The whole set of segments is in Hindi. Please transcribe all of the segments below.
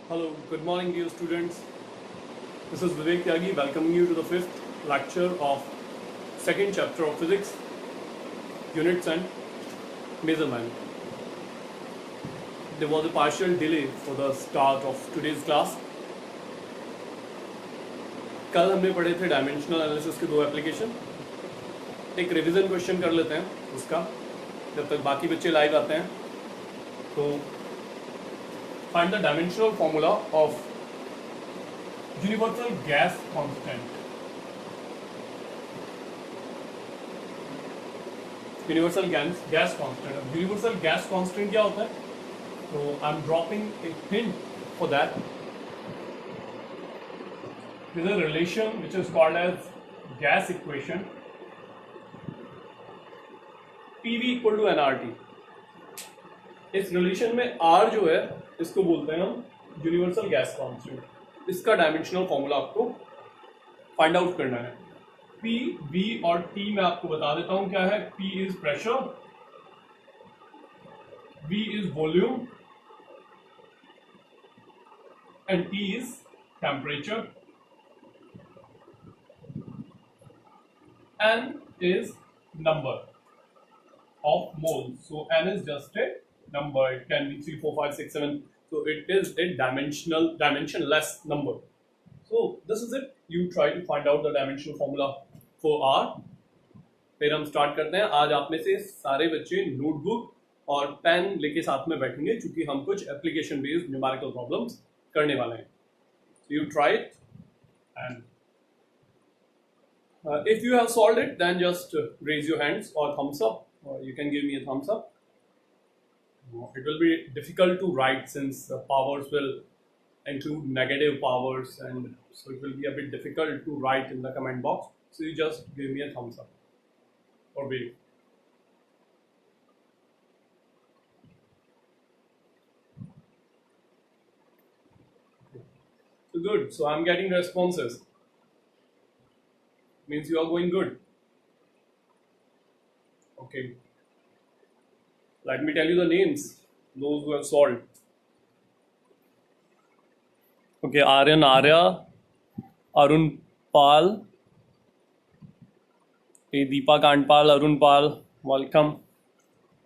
Hello, good morning, dear students. This is Vivek Tyagi welcoming you to the fifth lecture of second chapter of physics, units and measurement. There was a partial delay for the start of today's class. कल हमने पढ़े थे डायमेंशनल एनालिसिस के दो एप्लीकेशन. एक रिवीजन क्वेश्चन कर लेते हैं उसका जब तक बाकी बच्चे लाइव आते हैं. तो find the dimensional formula of universal gas constant. Universal gas constant. अब universal gas constant क्या होता है? So I'm dropping a hint for that. There's a relation which is called as gas equation. PV equal to nRT. इस रिलेशन में R जो है इसको बोलते हैं हम यूनिवर्सल गैस कांस्टेंट. इसका डायमेंशनल फॉर्मूला आपको फाइंड आउट करना है. P, V और T मैं आपको बता देता हूं क्या है. P is pressure, V is volume and T is temperature. N is number of moles. So N is just a number. It can be 3, 4, 5, 6, 7. So it is a dimensionless number. So this is it. You try to find out the dimensional formula for R. फिर हम स्टार्ट करते हैं. आज आप में से सारे बच्चे नोटबुक और पेन लेके साथ में बैठेंगे क्योंकि हम कुछ एप्लीकेशन बेस्ड न्यूमेरिकल प्रॉब्लम्स करने वाले हैं. So you try it and if you have solved it, then just raise your hands or thumbs up, or you can give me a thumbs up. It will be difficult to write since powers will include negative powers, and so it will be a bit difficult to write in the comment box. So you just give me a thumbs up or wave. So good. So I'm getting responses. Means you are going good. Okay. Let me tell you the names, those who have solved. Okay, Aryan Arya, Arun Pal, okay, Deepa Kandpal, Arun Pal, welcome.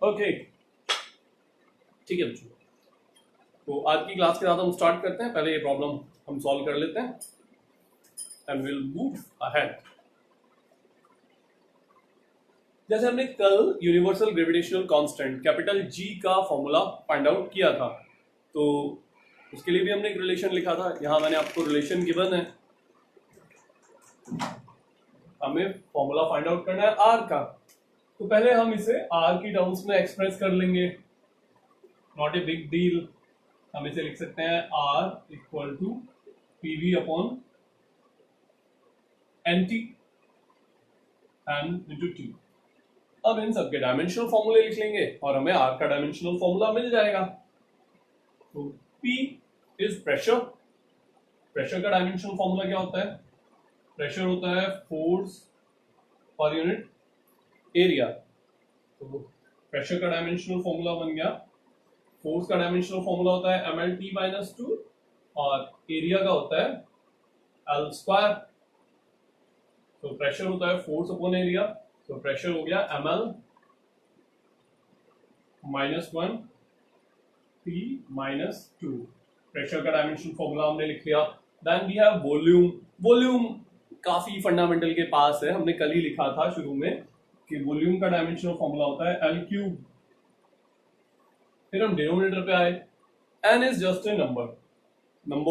Okay, ठीक है बच्चों. तो आज की क्लास के साथ हम स्टार्ट करते हैं. पहले ये प्रॉब्लम हम सॉल्व कर लेते हैं and we'll move ahead. जैसे हमने कल universal gravitational constant capital G का फॉर्मूला फाइंड आउट किया था, तो उसके लिए भी हमने एक रिलेशन लिखा था. यहां मैंने आपको रिलेशन गिवन है. हमें फॉर्मूला फाइंड आउट करना है R का. तो पहले हम इसे R की टर्म्स में एक्सप्रेस कर लेंगे. Not a big deal. हम इसे लिख सकते हैं R equal to PV upon NT and into T. अब इन सबके डायमेंशनल फॉर्मूले लिख लेंगे और हमें R का डायमेंशनल फॉर्मूला मिल जाएगा. तो P इज प्रेशर. प्रेशर का डायमेंशनल फॉर्मूला क्या होता है? प्रेशर होता है फोर्स पर यूनिट एरिया. तो प्रेशर का डायमेंशनल फॉर्मूला बन गया. फोर्स का डायमेंशनल फॉर्मूला होता है mLT-2 और एरिया का होता है L स्क्वायर. तो प्रेशर होता है फोर्स अपॉन एरिया. तो प्रेशर हो गया ml -1 P -2. प्रेशर का डायमेंशन फॉर्मूला हमने लिख लिया. Then we have volume. Volume काफी फंडामेंटल के पास है. हमने कल ही लिखा था शुरू में कि वॉल्यूम का डायमेंशनल फॉर्मूला होता है L3. फिर हम डिनोमिनेटर पे आए. N is just a number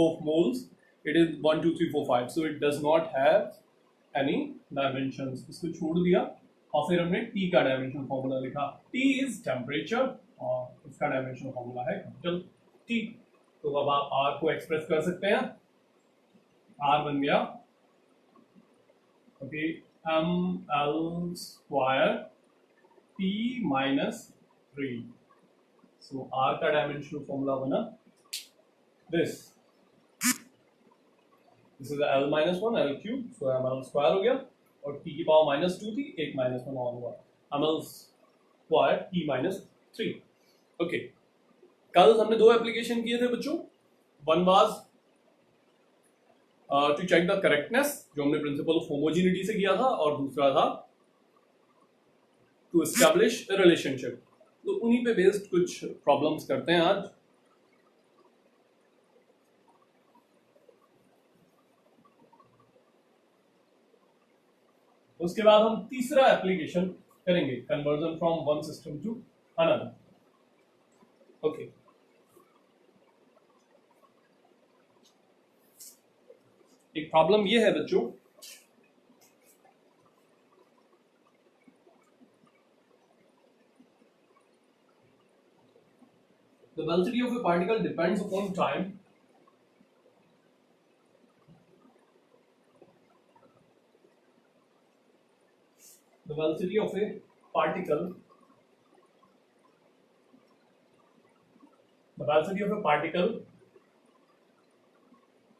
of moles. It is 1 2 3 4 5. So it does not have any dimensions. इसको छोड़ दिया और फिर हमने T का डायमेंशन फॉर्मूला लिखा. T इज टेम्परेचर और इसका डायमेंशन फॉर्मूला है कैपिटल T. तो अब आप R को एक्सप्रेस कर सकते हैं. R बन गया ओके ml स्क्वायर P -3. सो R का डायमेंशनल फॉर्मूला बना this. This is L -1 L3. So ml square हो गया और T की पावर -2 थी, एक -1 और हुआ. ml square T -3. ओके, कल हमने दो एप्लीकेशन किए थे बच्चों. One was to check the correctness, जो हमने प्रिंसिपल ऑफ होमोजिनिटी से किया था, और दूसरा था टू एस्टैब्लिश अ रिलेशनशिप। तो उन्हीं पे बेस्ड कुछ प्रॉब्लम्स करते हैं आज। उसके बाद हम तीसरा एप्लीकेशन करेंगे, conversion from one system to another. Okay, एक प्रॉब्लम ये है बच्चों, the velocity of a particle depends upon time the velocity of a particle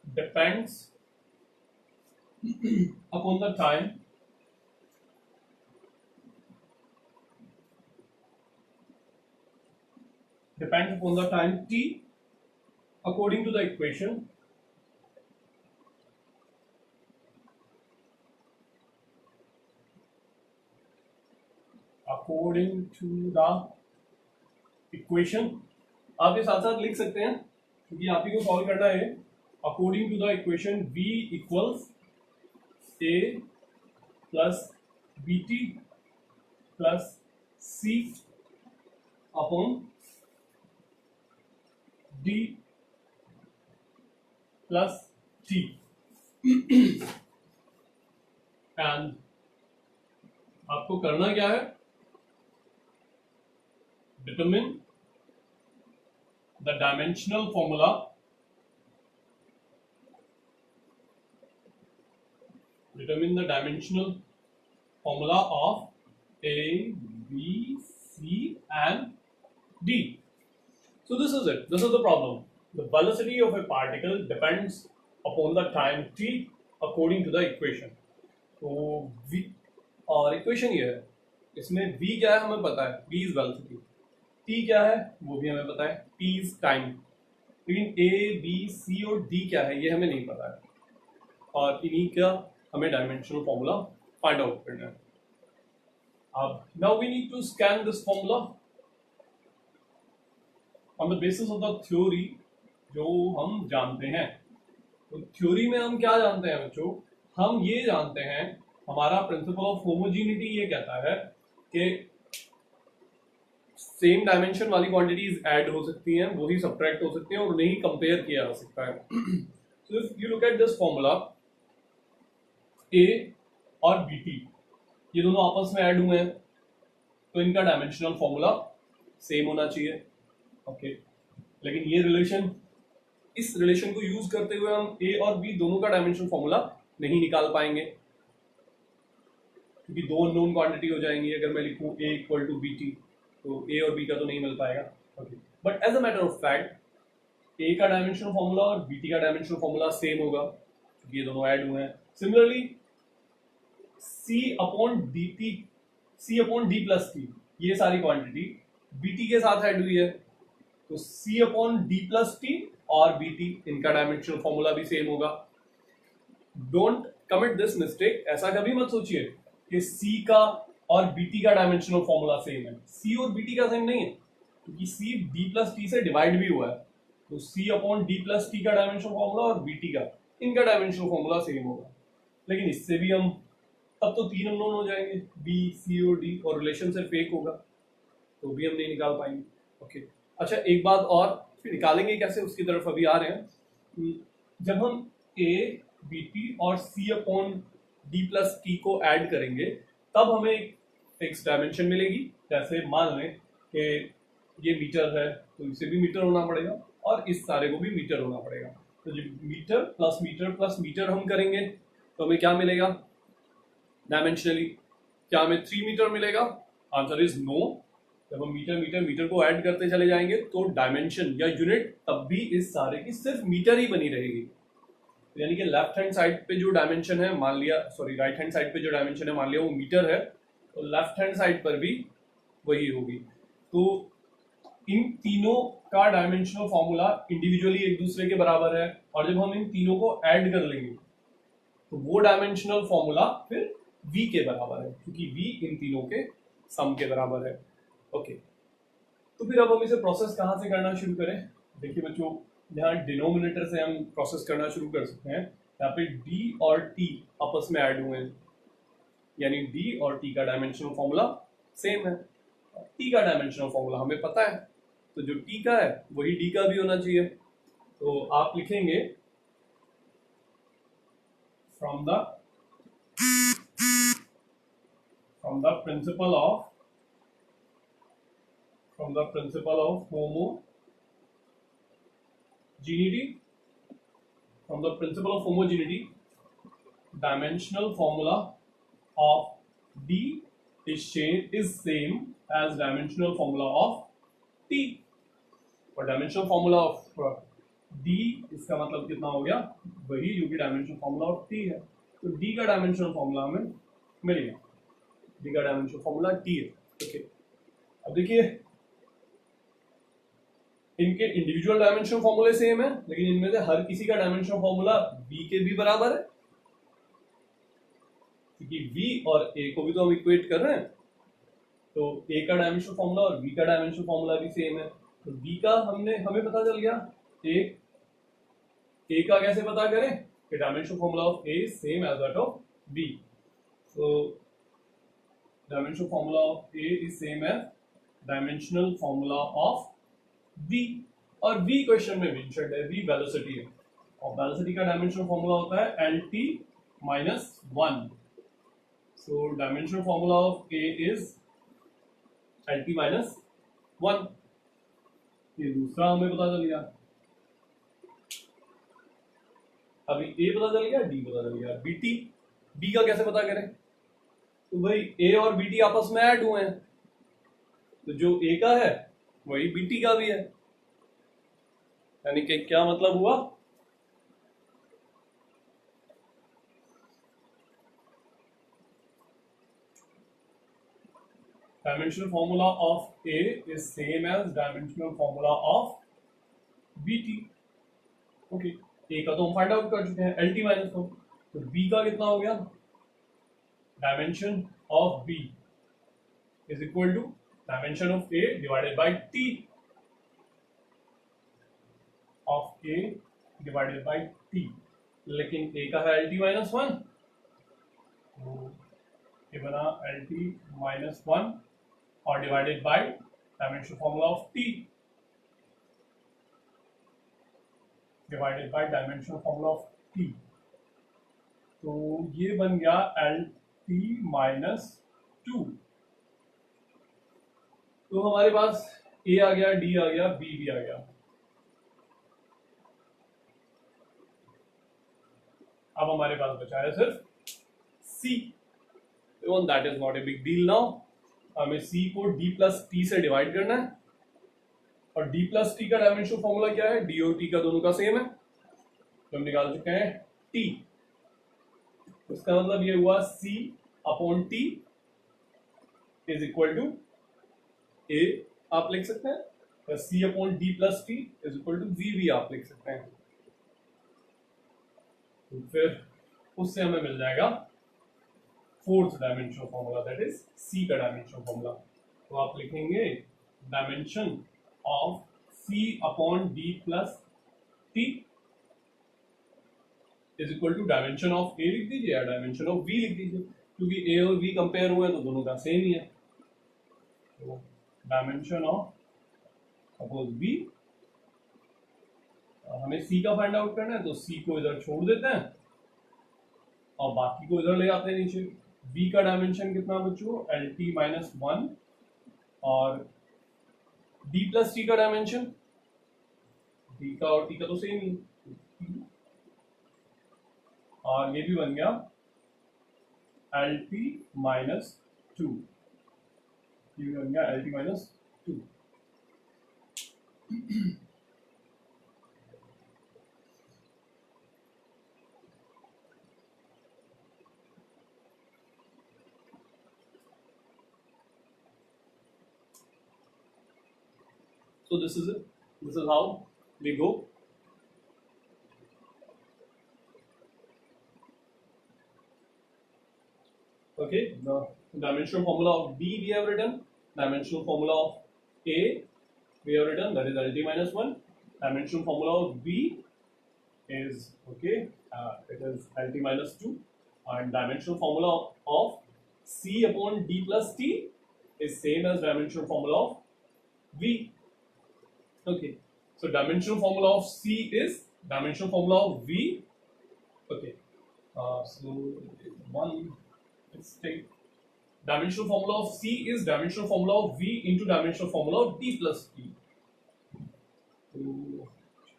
depends upon the time t according to the equation आप ये साथ साथ लिख सकते हैं क्योंकि आप ही को सॉल्व करना है। According to the equation v equals a plus bt plus c upon d plus t and आपको करना क्या है, determine the dimensional formula of A, B, C and D. So this is it. This is the problem. The velocity of a particle depends upon the time t according to the equation. तो v और इक्वेशन ये है, इसमें v क्या है हमें पता है, v इज वेलोसिटी, t क्या है वो भी हमें पता है, t इज टाइम, लेकिन a, b, c और d क्या है ये हमें नहीं पता है, और इन्हीं का हमें डायमेंशनल फॉर्मूला फाइंड आउट करना है। अब now we need to scan this formula on the basis of the theory जो हम जानते हैं। तो थ्योरी में हम क्या जानते हैं बच्चों, हम ये जानते हैं, हमारा प्रिंसिपल ऑफ होमोजीनिटी ये कहता है कि सेम डायमेंशन वाली क्वांटिटीज ऐड हो सकती हैं, वही सब्ट्रैक्ट हो सकती हैं और नहीं कंपेयर किया जा सकता है। So if you look at this formula, a और बीटी ये दोनों आपस में ऐड हुए हैं तो इनका डायमेंशनल फॉर्मूला सेम होना चाहिए। ओके, लेकिन ये रिलेशन, इस रिलेशन को यूज करते हुए हम ए और बी दोनों का डायमेंशनल फॉर्मूला नहीं निकाल पाएंगे क्योंकि दो अननोन क्वांटिटी हो जाएंगी। अगर मैं लिखूं A equal to B T तो ए और बी का तो नहीं मिल पाएगा। Okay, but as a matter of fact A का डायमेंशनल फॉर्मूला और बी टी का डायमेंशनल फॉर्मूला सेम होगा क्योंकि ये दोनों ऐड हुए हैं। Similarly C upon D plus T ये सारी क्वांटिटी बी टी के साथ ऐड हुई है, तो सी अपॉन डी प्लस टी और बी टी इनका डायमेंशनल फॉर्मूला भी सेम होगा। डोंट कमिट दिस मिस्टेक, ऐसा कभी मत सोचिए कि सी का और बीटी का डायमेंशनल फॉर्मूला सेम है। सी और बीटी का सेम नहीं है क्योंकि सी डी प्लस टी से डिवाइड भी हुआ है, तो सी अपॉन डी प्लस टी का डायमेंशनल फॉर्मूला और बीटी का, इनका डायमेंशनल फॉर्मूला सेम होगा। लेकिन इससे भी हम तब तो तीन अननोन हो जाएंगे, बी, सी और डी, और रिलेशन से फेक होगा तो भी हम नहीं निकाल पाएंगे। ओके, अच्छा एक बात और, फिर निकालेंगे कैसे उसकी तरफ अभी आ रहे हैं। जब हम ए, बी टी और सी अपॉन डी प्लस टी को ऐड करेंगे तब हमें एक फिक्स डायमेंशन मिलेगी। जैसे मान लें कि ये मीटर है तो इसे भी मीटर होना पड़ेगा और इस सारे को भी मीटर होना पड़ेगा। तो जब मीटर प्लस मीटर हम करेंगे तो हमें क्या मिलेगा डायमेंशनली, क्या हमें 3 मीटर मिलेगा? Answer is no. जब हम मीटर को ऐड करते चले जाएंगे तो डायमेंशन या यूनिट तब भी इस सारे की सिर्फ मीटर ही बनी रहेगी। यानी कि लेफ्ट हैंड साइड पे जो डायमेंशन है मान लिया, सॉरी राइट हैंड साइड पे जो डायमेंशन है मान लिया वो मीटर है, तो लेफ्ट हैंड साइड पर भी वही होगी। तो इन तीनों का डायमेंशनल फॉर्मूला इंडिविजुअली एक दूसरे के बराबर है, और जब हम इन तीनों को ऐड कर लेंगे तो वो डायमेंशनल फॉर्मूला फिर v के बराबर है, क्योंकि v इन तीनों के सम के बराबर है। ओके, तो फिर अब हम इसे प्रोसेस कहाँ से करना शुरू करें? देखिए बच्चों, यहाँ डिनोमिनेटर से हम प्रोसेस करना शुरू कर सकते हैं। यहाँ पे d और t आपस में ऐड हुए हैं, यानी d और t का डायमेंशनल फॉर्मूला सेम है। t का डायमेंशनल फॉर्मूला हमें पता है, तो जो t का है वही d का भी होना चाहिए। तो आप लिखेंगे from the principle of homogeneity, dimensional formula of d is same as dimensional formula of t, और डायमेंशनल फॉर्मूला ऑफ d इसका मतलब कितना हो गया, वही जो कि डायमेंशनल फॉर्मूला ऑफ t है। तो d का डायमेंशनल फॉर्मूला हमें मिल गया, d का डायमेंशनल फॉर्मूला t है। ओके, अब देखिए इनके इंडिविजुअल डायमेंशनल फॉर्मूले सेम है, लेकिन इनमें से हर किसी का डायमेंशनल फॉर्मूला v के भी बराबर है, क्योंकि v और a को भी तो हम इक्वेट कर रहे हैं। तो a का डायमेंशनल फॉर्मूला और v का डायमेंशनल फॉर्मूला भी सेम है। तो v का हमें पता चल गया। a का कैसे पता करें कि dimensional formula of a same as that of v। So dimensional formula of a is same as dimensional formula of v, और v क्वेश्चन में मेंशन्ड है, v वेलोसिटी है, और वेलोसिटी का डायमेंशनल फॉर्मूला होता है lt minus 1। So dimensional formula of a is lt minus 1। ये दूसरा हमें पता चल गया। अभी a पता चल गया, d पता चल गया, bt, b का कैसे पता करें? तो भाई a और bt आपस में ऐड हुए हैं, तो जो a का है वही bt का भी है, यानी कि क्या मतलब हुआ, dimensional formula of a is same as dimensional formula of bt। Okay, a का तो हम फाइंड आउट कर चुके हैं, lt माइनस 1। तो b का कितना हो गया, dimension of b is equal to dimension of a divided by t of a divided by t, लेकिन a का है lt माइनस 1, तो ये बना lt माइनस 1 और divided by dimensional formula of t divided by dimensional formula of t। तो ये बन गया lt माइनस 2। तो हमारे पास a आ गया, d आ गया, b भी आ गया। अब हमारे पास बचा है सिर्फ c, that is not a big deal now. हमें c को d प्लस t से डिवाइड करना है, और d प्लस t का डायमेंशनल फॉर्मूला क्या है, d और t का दोनों का सेम है, तो हम निकाल चुके हैं t। इसका मतलब ये हुआ c upon t is equal to a आप लिख सकते हैं, और c upon d plus t is equal to v भी आप लिख सकते हैं। तो फिर उससे हमें मिल जाएगा fourth dimensional formula, that is c का डायमेंशनल फॉर्मूला। तो आप लिखेंगे dimension of c upon d plus t is equal to dimension of a लिख दीजिए या डायमेंशन ऑफ v लिख दीजिए, क्योंकि a और v कंपेयर हुए हैं तो दोनों का सेम ही है। तो डायमेंशन ऑफ सपोज v, हमें c का फाइंड आउट करना है, तो c को इधर छोड़ देते हैं और बाकी को इधर ले आते हैं नीचे। v का डायमेंशन कितना बच्चों, lt माइनस 1, और d प्लस t का डायमेंशन, d का और t का तो सेम ही, और ये भी बन गया lt माइनस 2, ये भी बन गया lt minus 2। So this is it. This is how we go. Okay, the dimensional formula of B we have written, dimensional formula of A we have written, that is LT minus 1. Dimensional formula of B is, okay, it is LT minus 2, and dimensional formula of C upon D plus T is same as dimensional formula of V. Okay, so dimensional formula of C is dimensional formula of V. Okay, so one mistake. Dimensional formula of C is dimensional formula of V into dimensional formula of D plus T. तो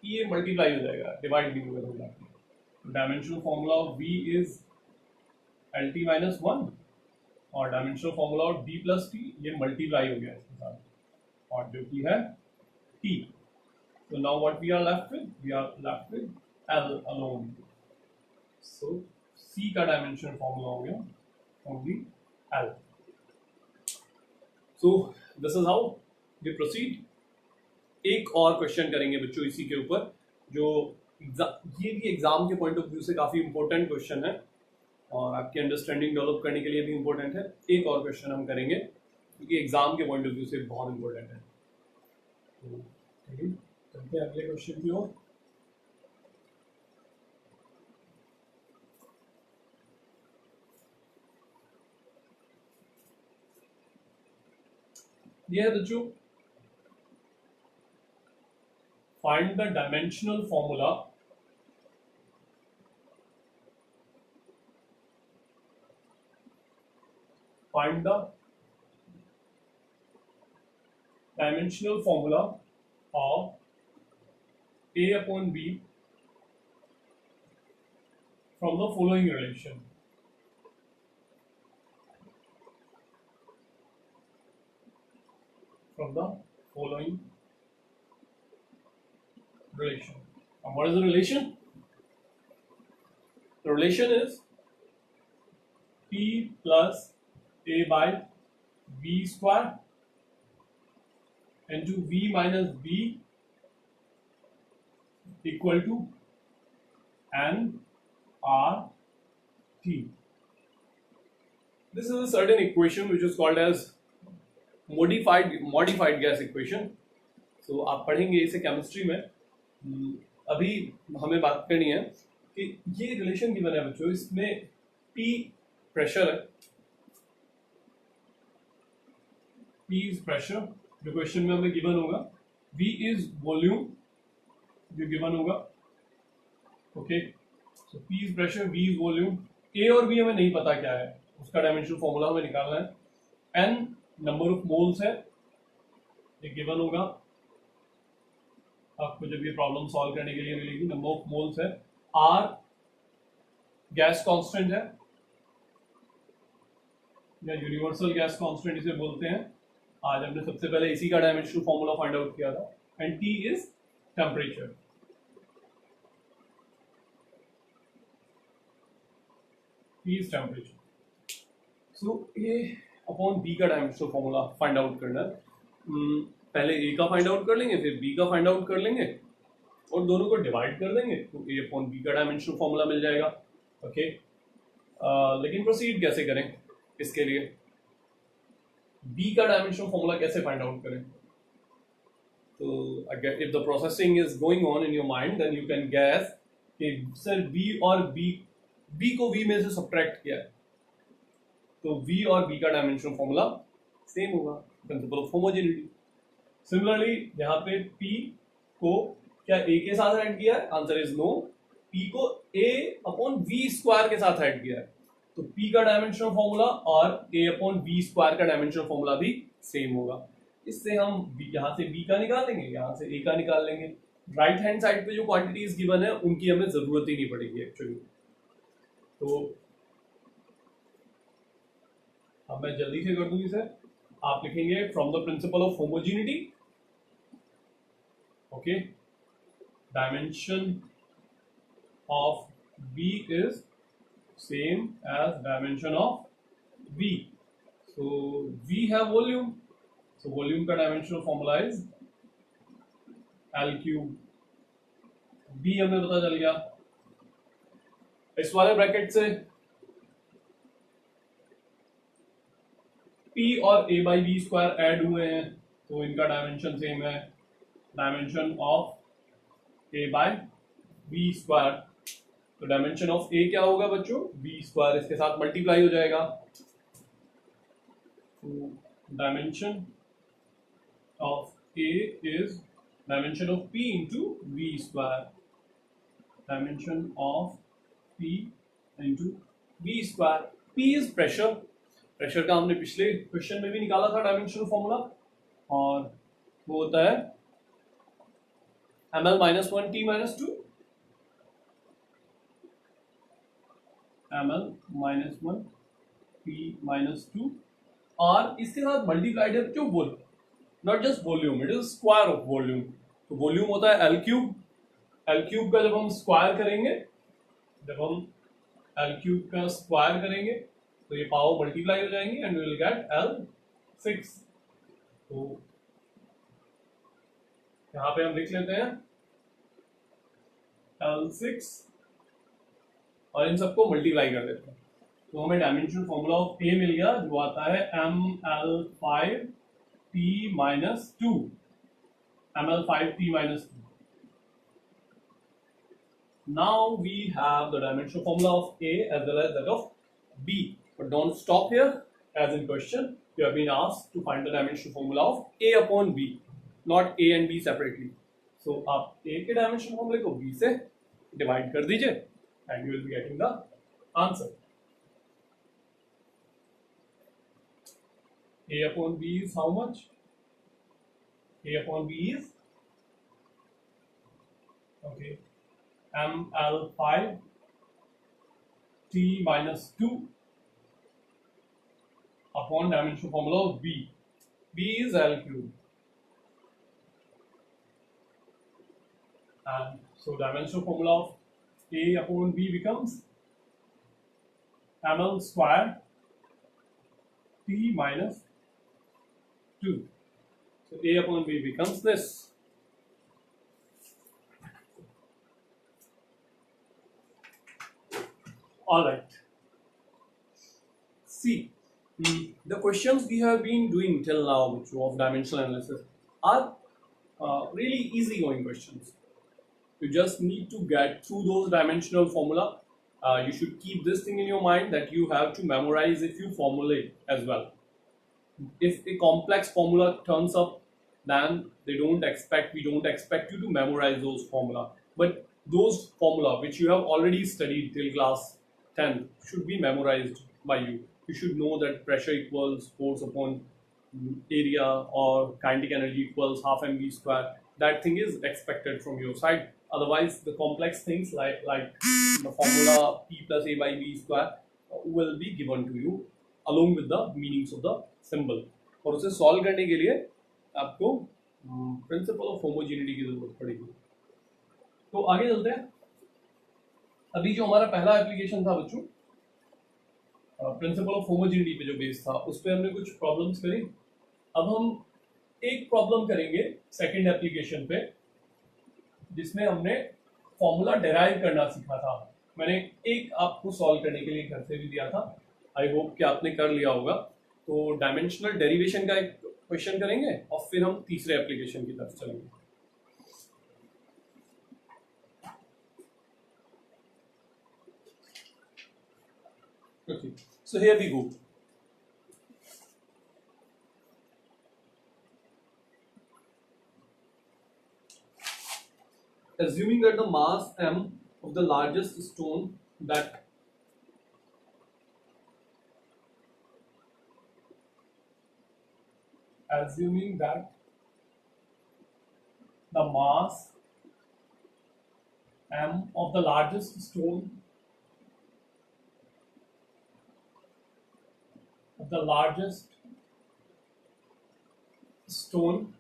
ये मल्टीप्लाई हो जाएगा, डिवाइड नहीं होगा. Dimensional formula of V is LT minus 1 और dimensional formula of D plus T ये मल्टीप्लाई हो गया इसके साथ, और जो की है T. So now what we are left with? We are left with L alone. So C का डायमेंशनल फॉर्मूला हो गया only L. So this is how we proceed. एक और क्वेश्चन करेंगे बच्चों इसी के ऊपर, जो ये भी एग्जाम के पॉइंट ऑफ व्यू से काफी इंपॉर्टेंट क्वेश्चन है और आपकी अंडरस्टैंडिंग डेवलप करने के लिए भी इंपॉर्टेंट है. एक और क्वेश्चन हम करेंगे क्योंकि एग्जाम के पॉइंट ऑफ व्यू से बहुत इंपॉर्टेंट है. तो चलते हैं अगले क्वेश्चन की ओर. ये है बच्चों, find the dimensional formula of A upon B from the following relation. From the following relation. And what is the relation? The relation is P plus A by B square into V minus B equal to N R T. This is a certain equation which is called as modified gas equation. So आप पढ़ेंगे इसे केमिस्ट्री में. अभी हमें बात करनी है कि ये रिलेशन गिवन है बच्चों, इसमें P प्रेशर है, P इज प्रेशर जो क्वेश्चन में हमें गिवन होगा, V इज वॉल्यूम जो गिवन होगा. Okay, so P is pressure, V is volume. A और B हमें नहीं पता क्या है, उसका डायमेंशनल फॉर्मूला हमें निकालना है. N नंबर ऑफ मोल्स है, ये गिवन होगा आपको जब ये प्रॉब्लम सॉल्व करने के लिए मिलेगी. नंबर ऑफ मोल्स है. R गैस कांस्टेंट है या यूनिवर्सल गैस कांस्टेंट इसे बोलते हैं. आज हमने सबसे पहले इसी का डायमेंशनल फॉर्मूला फाइंड आउट किया था. And T is temperature. T is temperature. So ये अपॉन B का डायमेंशनल फॉर्मूला फाइंड आउट करना है. पहले A का फाइंड आउट कर लेंगे, फिर B का फाइंड आउट कर लेंगे और दोनों को डिवाइड कर देंगे तो A अपॉन B का डायमेंशनल फॉर्मूला मिल जाएगा. ओके, लेकिन प्रोसीड कैसे करें इसके लिए, B का डायमेंशनल फॉर्मूला कैसे फाइंड आउट करें. तो अगर if the processing is going on in your mind then you can guess कि सर B और B को V में से सब्ट्रैक्ट किया है तो V और B का डायमेंशनल फॉर्मूला सेम होगा, प्रिंसिपल ऑफ होमोजेनिटी. सिमिलरली यहाँ पे P को क्या A के साथ ऐड किया है, आंसर इज नो. P को A अपॉन V स्क्वायर के साथ ऐड किया है तो P का डायमेंशनल फॉर्मूला और A अपॉन V स्क्वायर का डायमेंशनल फॉर्मूला भी सेम होगा. इससे हम यहाँ से B का निकाल लेंगे, यहाँ से A का निकाल लेंगे. राइट हैंड साइड पे जो क्वांटिटीज गिवन है उनकी हमें जरूरत ही नहीं पड़ेगी एक्चुअली. तो अब मैं जल्दी से कर दूं इसे. आप लिखेंगे from the principle of homogeneity. Okay, dimension of B is same as dimension of V. So V have volume. So volume का dimensional formula is L cube, B हमें पता चल गया। इस वाले ब्रैकेट से P और A by B square add हुए हैं तो इनका डायमेंशन सेम है, dimension of A by B square. तो डायमेंशन ऑफ A क्या होगा बच्चों, बी स्क्वायर, इसके साथ मल्टीप्लाई हो जाएगा। तो dimension of A is dimension of P into B square, dimension of P into B square. P is pressure, pressure का हमने पिछले क्वेश्चन में भी निकाला था डायमेंशनल फॉर्मूला, और वो होता है ml minus one T minus to, ml minus one T minus to, और इसके साथ मल्टीप्लाइड है क्यों, volume, not just volume, it is square of volume. तो वॉल्यूम होता है एल क्यूब, एल क्यूब का जब हम स्क्वायर करेंगे, जब हम एल क्यूब का स्क्वायर करेंगे तो ये पावर मल्टीप्लाई हो जाएंगे and we will get L6। तो यहां पे हम लिख लेते हैं L6 और इन सबको मल्टीप्लाई कर देते हैं, तो हमें डायमेंशनल फॉर्मूला ऑफ ए मिल गया जो आता है ML5T minus two, ML5T minus 2. Now we have the dimensional formula of A as well as that of B. But don't stop here. As in question, you have been asked to find the dimensional formula of A upon B, not A and B separately. So आप A के dimensional formula को B से divide कर दीजिए and you will be getting the answer. A upon B is how much? A upon B is, okay, ML5 T minus 2 upon dimensional formula of B. B is L cube. And so dimensional formula of A upon B becomes ML square T minus 2. So A upon B becomes this. All right. See, the questions we have been doing till now of dimensional analysis are really easy going questions. You just need to get through those dimensional formula. You should keep this thing in your mind that you have to memorize if you formulate as well. If a complex formula turns up, then we don't expect you to memorize those formula. But those formula which you have already studied till class 10 should be memorized by you. You should know that pressure equals force upon area or kinetic energy equals half mv square. That thing is expected from your side. Otherwise, the complex things like the formula P plus A by B square will be given to you along with the meanings of the symbol. और उसे सॉल्व करने के लिए आपको प्रिंसिपल ऑफ होमोजेनिटी की जरूरत पड़ेगी। तो आगे चलते हैं। अभी जो हमारा पहला एप्लीकेशन था बच्चों, प्रिंसिपल ऑफ होमोजेनिटी पे जो बेस था, उस पर हमने कुछ प्रॉब्लम्स करी। अब हम एक प्रॉब्लम करेंगे सेकंड एप्लीकेशन पे, जिसमें हमने फॉर्मूला डेराइव करना सीखा था। मैंने एक आपको सॉल्व करने के लिए घर से भी दिया था, आई होप कि आपने कर लिया होगा। तो डायमेंशनल डेरिवेशन का एक क्वेश्चन करेंगे और फिर हम तीसरे एप्लीकेशन की तरफ चलेंगे। Okay, so here we go. Assuming that the mass m of the largest stone that assuming that the mass m of the largest stone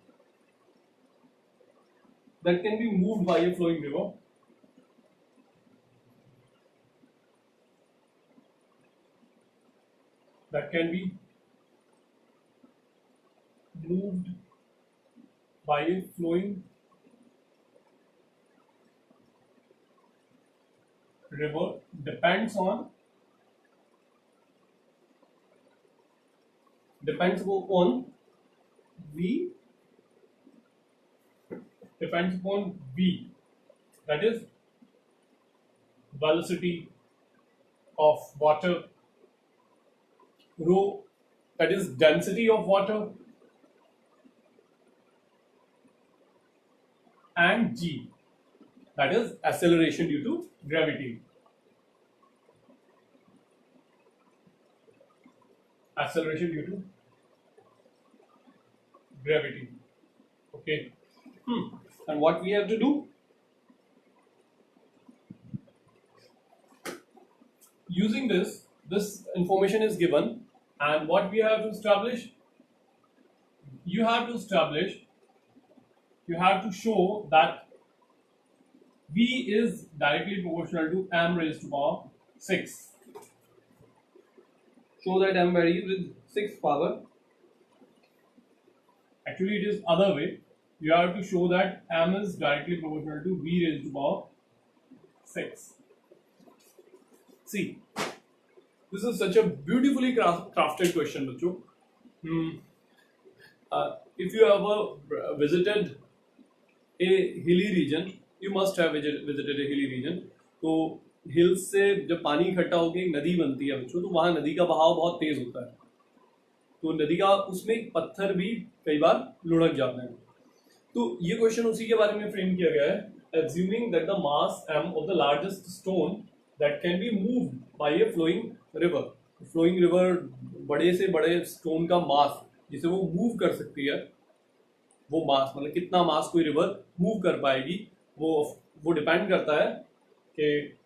that can be moved by a flowing river that can be moved by a flowing river depends on V, depends upon V, that is velocity of water, rho, that is density of water, and g, that is acceleration due to gravity. Acceleration due to gravity. Okay. And what we have to do? Using this information is given, and what we have to establish? You have to show that V is directly proportional to m raised to power 6. Show that m varies with 6 power. Actually, it is other way. You have to show that m is directly proportional to v raised to power 6. See, this is such a beautifully crafted question, bachcho. If you ever visited a hilly region, you must have visited a hilly region. तो हिल्स से जब पानी इकट्ठा होकर एक नदी बनती है बच्चों, तो वहाँ नदी का बहाव बहुत तेज होता है, तो नदी का उसमें पत्थर भी कई बार लुढ़क जाते हैं. तो ये क्वेश्चन उसी के बारे में फ्रेम किया गया है. Assuming that the mass m of the largest stone that can be moved by a flowing river. Flowing river बड़े से बड़े स्टोन का मास जिसे वो मूव कर सकती है, वो मास मतलब कितना मास कोई रिवर मूव कर पाएगी, वो डिपेंड करता है कि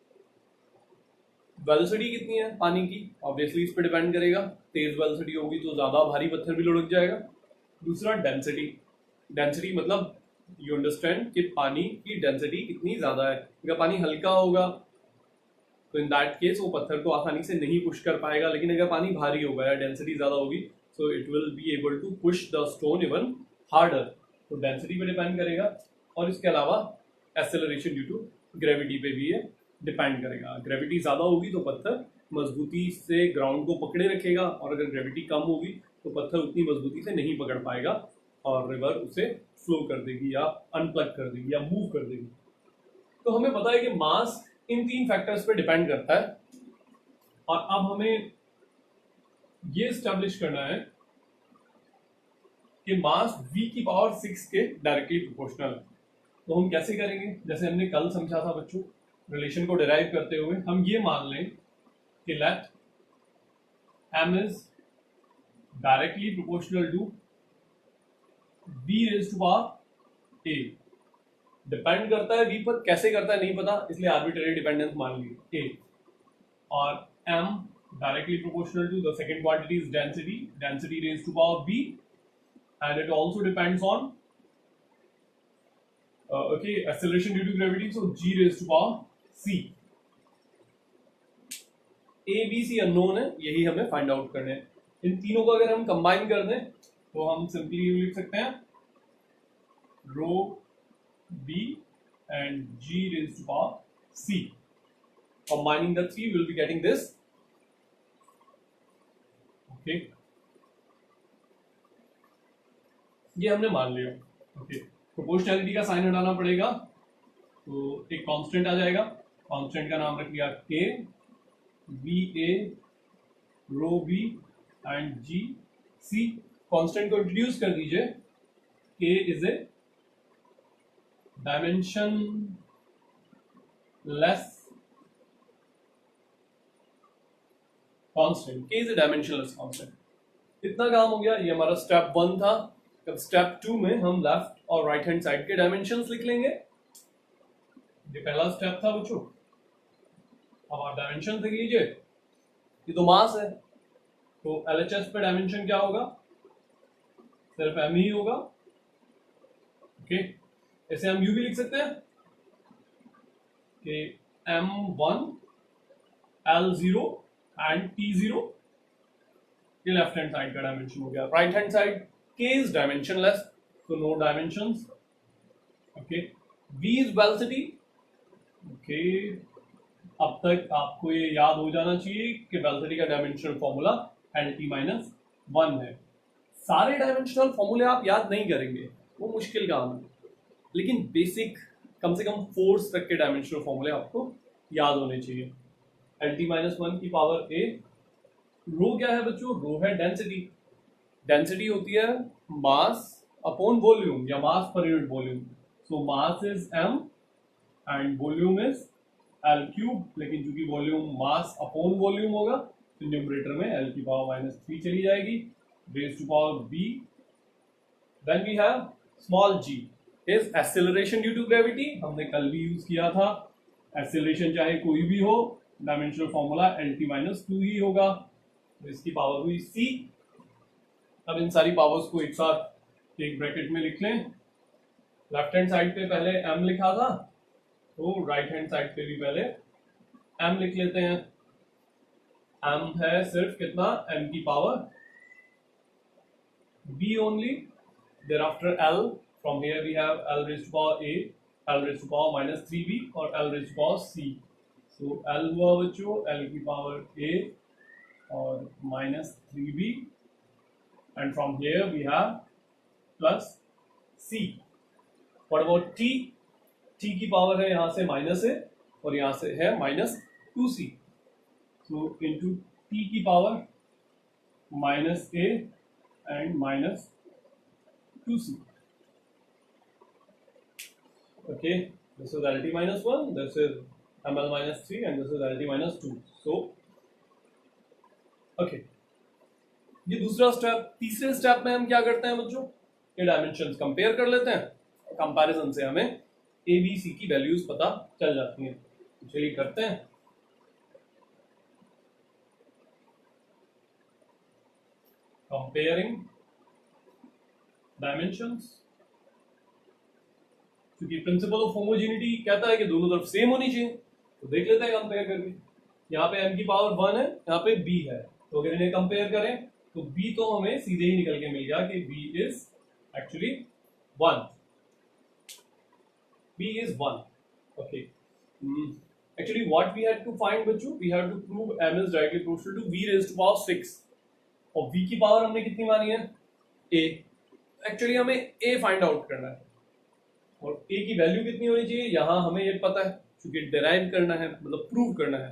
वेलोसिटी कितनी है पानी की. ऑब्वियसली इस पे डिपेंड करेगा. तेज वेलोसिटी होगी तो ज्यादा भारी पत्थर भी लुढ़क जाएगा. दूसरा डेंसिटी मतलब यू अंडरस्टैंड कि पानी की डेंसिटी कितनी ज्यादा है. अगर पानी हल्का होगा तो इन दैट केस वो पत्थर को आसानी से नहीं पुश कर पाएगा, लेकिन अगर पानी भारी होगा या डेंसिटी ज्यादा होगी so it will be able to push the stone even harder. तो डेंसिटी पे डिपेंड करेगा, और इसके अलावा एक्सेलरेशन ड्यू टू ग्रेविटी पे भी ये डिपेंड करेगा. ग्रेविटी ज्यादा होगी तो पत्थर मजबूती से ग्राउंड को पकड़े रखेगा, और अगर ग्रेविटी कम होगी तो पत्थर उतनी मजबूती से नहीं पकड़ पाएगा और रिवर उसे फ्लो कर देगी या अनप्लग कर देगी या मूव कर देगी. तो हमें पता है कि मास इन 3 फैक्टर्स पे डिपेंड करता है, और अब हमें ये एस्टेब्लिश करना है कि मास v की पावर 6 के डायरेक्टली प्रोपोर्शनल है. तो हम कैसे करेंगे? जैसे हमने कल समझा था बच्चों, रिलेशन को डिराइव करते हुए हम ये मान लें कि let m is directly proportional to v raise to power a. Depend करता है v पर, कैसे करता है नहीं पता, इसलिए आर्बिट्रेरी डिपेंडेंस मान ली a. और m directly proportional to the second quantity is density raise to power b, and it also depends on acceleration due to gravity, so g raised to power c. a b c unknown है, यही हमें फाइंड आउट करने हैं. इन तीनों को अगर हम कंबाइन कर दें तो हम सिंपली लिख सकते हैं रो b and g raised to power c. Combining the three, we will be getting this. Okay, ये हमने मान लिया. ओके, प्रोपोर्शनैलिटी का साइन हटाना पड़ेगा, तो एक कांस्टेंट आ जाएगा. कांस्टेंट का नाम रख लिया k, v a, rho b and g c. Constant को इंट्रोड्यूस कर दीजिए. k is a dimensionless constant. k is a dimensionless constant. इतना काम हो गया. ये हमारा स्टेप 1 था. अब स्टेप 2 में हम लेफ्ट और राइट हैंड साइड के डायमेंशंस लिख लेंगे. ये पहला स्टेप था बच्चों. अब आप डायमेंशन लिख लीजिए. ये तो मास है, तो एलएचएस पे डायमेंशन क्या होगा? सिर्फ एम ही होगा. ओके, ऐसे हम यू भी लिख सकते हैं कि m1 l0 एंड t0. ये लेफ्ट हैंड साइड का डायमेंशन हो गया. Right hand side k is dimensionless, so no dimensions. Okay, v is velocity. Okay, अब तक आपको ये याद हो जाना चाहिए कि वेलोसिटी का डायमेंशनल फॉर्मूला LT-1 है। सारे डायमेंशनल फॉर्मूले आप याद नहीं करेंगे, वो मुश्किल काम है, लेकिन बेसिक कम से कम फोर्स तक के डायमेंशनल फॉर्मूले आपको याद होने चाहिए। LT-1 की पावर a। रो क्या है बच्चों? रो है डेंसिटी। डेंसिटी होती है मास अपॉन वॉल्यूम या मास पर unit volume. So mass is m and volume is L cube, लेकिन चूंकि वॉल्यूम मास अपॉन वॉल्यूम होगा तो न्यूमरेटर में L की पावर -3 चली जाएगी, raise to power b। Then we have small g is acceleration due to gravity. हमने कल भी यूज किया था। एक्सेलरेशन चाहे कोई भी हो, डायमेंशनल फॉर्मूला LT-2 ही होगा, तो इसकी पावर हुई c। अब इन सारी पावर्स को एक साथ एक ब्रैकेट में लिख लें। लेफ्ट हैंड साइड पे पहले m लिखा था, तो राइट हैंड साइड पे भी पहले m लिख लेते हैं। m है सिर्फ कितना? m की power b only. Thereafter L, from here we have L raised to power a, L raised to power -3b और L raised to power c. So L हुआ बच्चों L की पावर a और -3b, and from here we have plus c. What about t? t की पावर है यहाँ से माइनस है और यहाँ से है -2c. So into t की power -a and -2c. Okay, this is LT-1, this is ML-3 and this is LT-2. So okay, ये दूसरा स्टेप। तीसरे स्टेप में हम क्या करते हैं बच्चों? ये डायमेंशंस कंपेयर कर लेते हैं। कंपैरिजन से हमें ए बी सी की वैल्यूज पता चल जाती हैं। तो चलिए करते हैं। कंपेयरिंग डायमेंशंस, क्योंकि प्रिंसिपल ऑफ होमोजेनिटी कहता है कि दोनों तरफ सेम होनी चाहिए, तो देख लेते हैं कंपेयर करके। यहाँ पे m की पावर 1 है, यहाँ पे b है, तो अगर इन्हें कंपेयर करें तो b तो हमें सीधे ही निकल के मिल गया कि b is actually 1। b is 1. Okay. Actually, what we had to find बच्चों, we had to prove m is directly proportional to v raised to power 6. और v की पावर हमने कितनी मानी है? a. एक्चुअली हमें a फाइंड आउट करना है और a की वैल्यू कितनी होनी चाहिए यहाँ हमें ये पता है, क्योंकि डिराइव करना है, मतलब प्रूव करना है।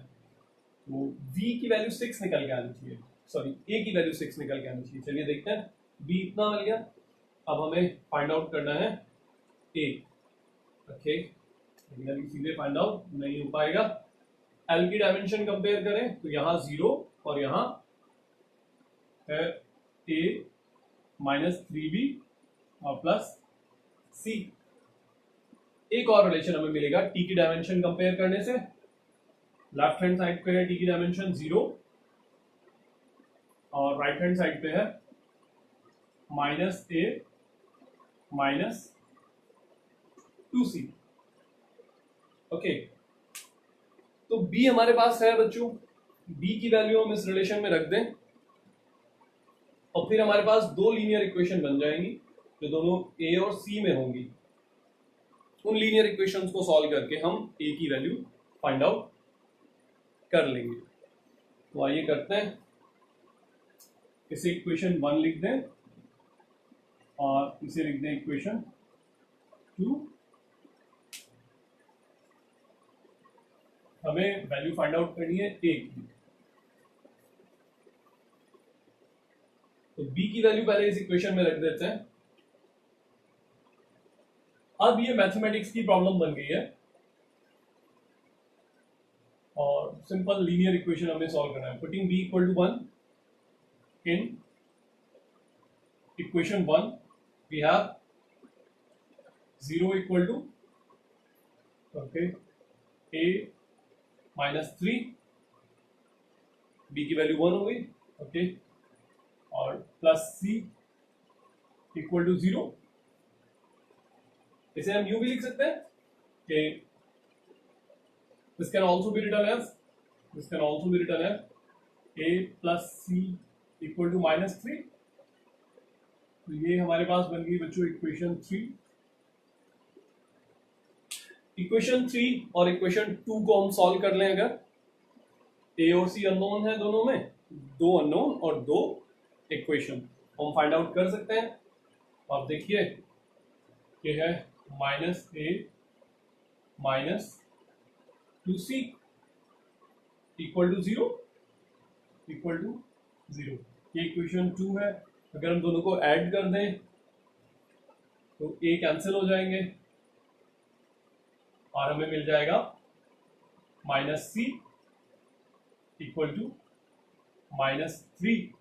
तो v की वैल्यू 6 निकल के आनी चाहिए, सॉरी a की वैल्यू 6 निकल के आनी चाहिए। चलिए देखते हैं, b इतना मिल गया। अब हमें फाइंड आउट करना है a। ओके, अभी सीधे फाइंड आउट नहीं हो पाएगा। L की डायमेंशन कंपेयर करें तो यहाँ 0 और यहाँ है a -3b और प्लस c। एक और रिलेशन हमें मिलेगा t की डायमेंशन कंपेयर करने से। लेफ्ट हैंड साइड पे है t की डायमेंशन 0 और राइट हैंड साइड पे है -a -2c। ओके, तो b हमारे पास है बच्चों, b की वैल्यू हम इस रिलेशन में रख दें और फिर हमारे पास दो लीनियर इक्वेशन बन जाएंगी जो दोनों a और c में होंगी। उन लीनियर इक्वेशंस को सॉल्व करके हम a की वैल्यू फाइंड आउट कर लेंगे। तो आइए करते हैं, इसे इक्वेशन 1 लिख दें और इसे लिख दें इक्वेशन 2। हमें वैल्यू फाइंड आउट करनी है a की, तो b की वैल्यू पहले इस इक्वेशन में रख देते हैं। अब ये मैथमेटिक्स की प्रॉब्लम बन गई है और सिंपल लीनियर इक्वेशन हमें सॉल्व करना है। Putting b equal to 1 in equation 1 we have 0 equal to okay a -3, b की वैल्यू 1 हो गई, ओके, और प्लस c इक्वल टू 0। इसे हम यूं भी लिख सकते हैं कि this can also be written as a plus c equal to -3। तो ये हमारे पास बन गई बच्चों इक्वेशन 3। इक्वेशन 3 और इक्वेशन 2 को हम सॉल्व कर लें। अगर ए और सी अननोन है, दोनों में दो अननोन और दो इक्वेशन हम फाइंड आउट कर सकते हैं। आप देखिए ये है minus a minus 2c equal to zero ये इक्वेशन 2 है। अगर हम दोनों को ऐड कर दें तो ए कैंसिल हो जाएंगे और हमें मिल जाएगा माइनस सी इक्वल टू -3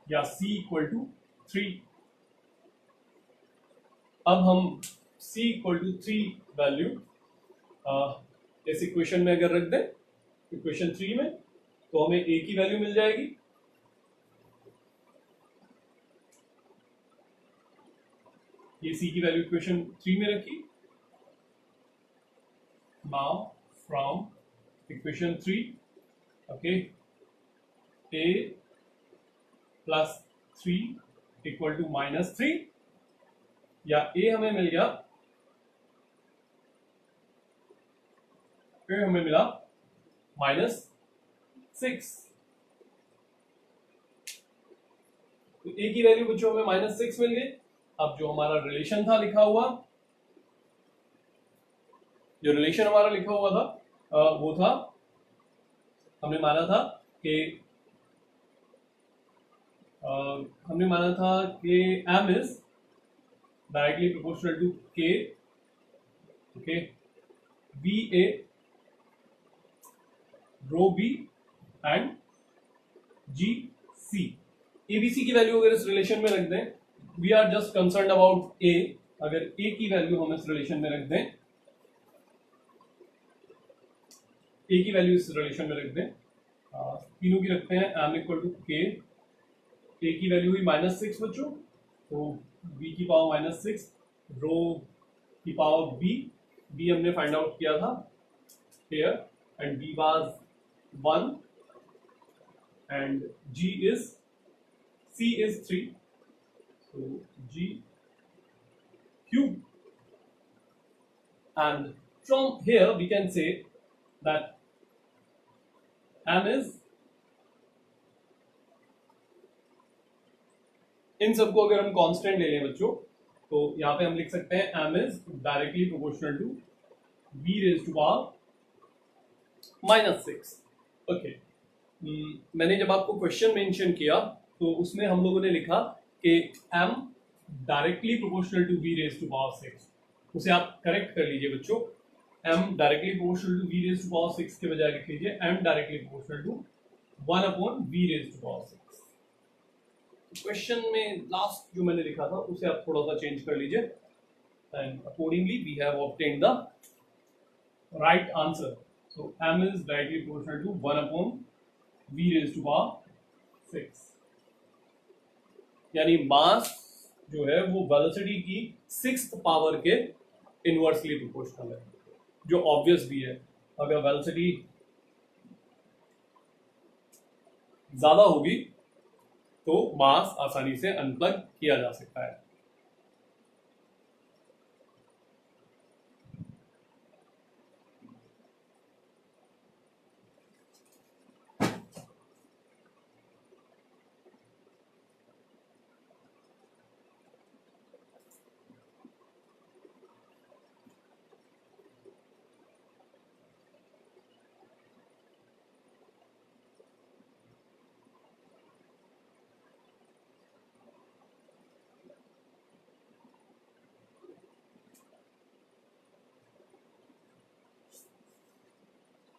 या c इक्वल टू 3। अब हम c इक्वल टू 3 वैल्यू इस इक्वेशन में अगर रख दें इक्वेशन 3 में, तो हमें a की वैल्यू मिल जाएगी ये c की वैल्यू इक्वेशन 3 में रखी। Now from equation 3 okay a plus 3 equal to -3 या a हमें मिल गया, फिर हमें मिला -6। तो a की वैल्यू बच्चों हमें -6 मिल गई। अब जो हमारा रिलेशन था लिखा हुआ, जो रिलेशन हमारा लिखा हुआ था वो था, हमने माना था कि m is directly proportional to k okay v a rho b and g c। a b c की वैल्यू अगर इस रिलेशन में रख दें, we are just concern about a, अगर a की वैल्यू हम इस रिलेशन में रख दें, a की वैल्यू इस रिलेशन में रख दें, तीनों की रखते हैं m equal to k, a की वैल्यू हुई -6 बच्चों, तो b की पावर -6 रो की पावर b हमने फाइंड आउट किया था here and b was 1 and c is 3, so g cube, and from here we can say that m is, इन सबको अगर हम कांस्टेंट ले लें बच्चों, तो यहां पे हम लिख सकते हैं m is directly proportional to v raised to power -6 okay. मैंने जब आपको क्वेश्चन मेंशन किया तो उसमें हम लोगों ने लिखा कि m directly proportional to v raised to power 6, उसे आप करेक्ट कर लीजिए बच्चों, m directly proportional to v raised to power 6 के बजाय लिख लीजिए m directly proportional to 1/v raised to power 6। Question में लास्ट जो मैंने लिखा था उसे आप थोड़ा सा चेंज कर लीजिए, and accordingly we have obtained the right answer. So m is directly proportional to 1/v raised to power 6, यानी मास जो है वो वेलोसिटी की 6th पावर के इनवर्सली प्रोपोर्शनल है, जो ऑब्वियस भी है। अगर वेलोसिटी ज्यादा होगी तो मास आसानी से अनप्लग किया जा सकता है।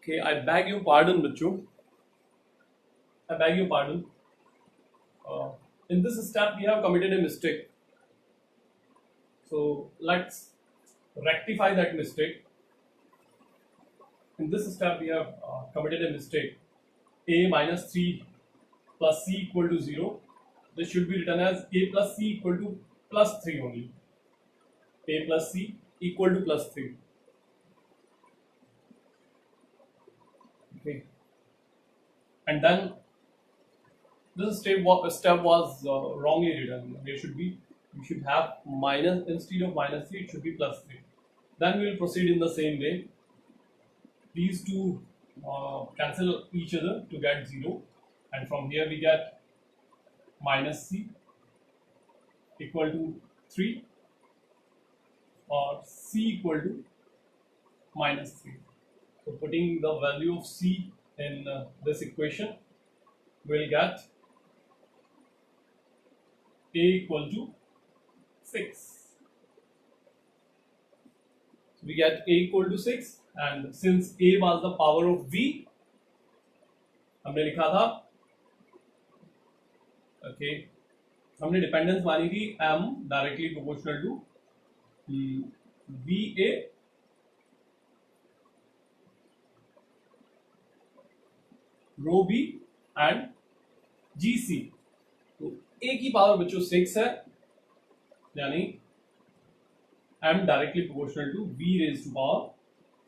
Okay, I beg your pardon, बच्चों. I beg your pardon. In this step, we have committed a mistake. So let's rectify that mistake. In this step, we have committed a mistake. A minus 3 plus c equal to 0. This should be written as a plus c equal to plus 3 only. A plus c equal to plus 3. Okay. And then this step was wrongly written. We should have minus, instead of -3 it should be +3. Then we will proceed in the same way. These two cancel each other to get 0, and from here we get minus c equal to 3 or c equal to minus 3. So putting the value of c in this equation, we'll get a equal to 6. So we get a equal to 6, and since a was the power of v, हमने लिखा था ओके हमने डिपेंडेंस मानी थी m directly proportional to va rho b and gc. तो a की पावर बच्चों 6 है, यानी m directly proportional to v raise to power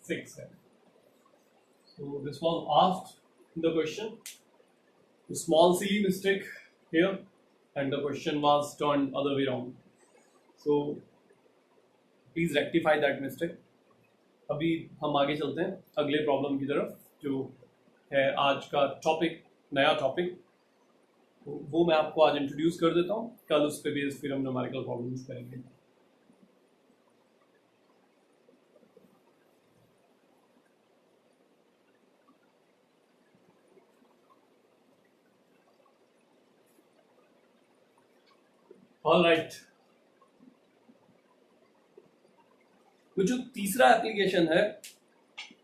6 है. So this was asked in the question. A small silly mistake here, and the question was turned other way around. So please rectify that mistake. अभी हम आगे चलते हैं अगले प्रॉब्लम की तरफ, जो है आज का टॉपिक, नया टॉपिक. तो वो मैं आपको आज इंट्रोड्यूस कर देता हूँ, कल उस पर बेस्ड फिर हम न्यूमेरिकल प्रॉब्लम्स करेंगे. All right. तो जो तीसरा एप्लीकेशन है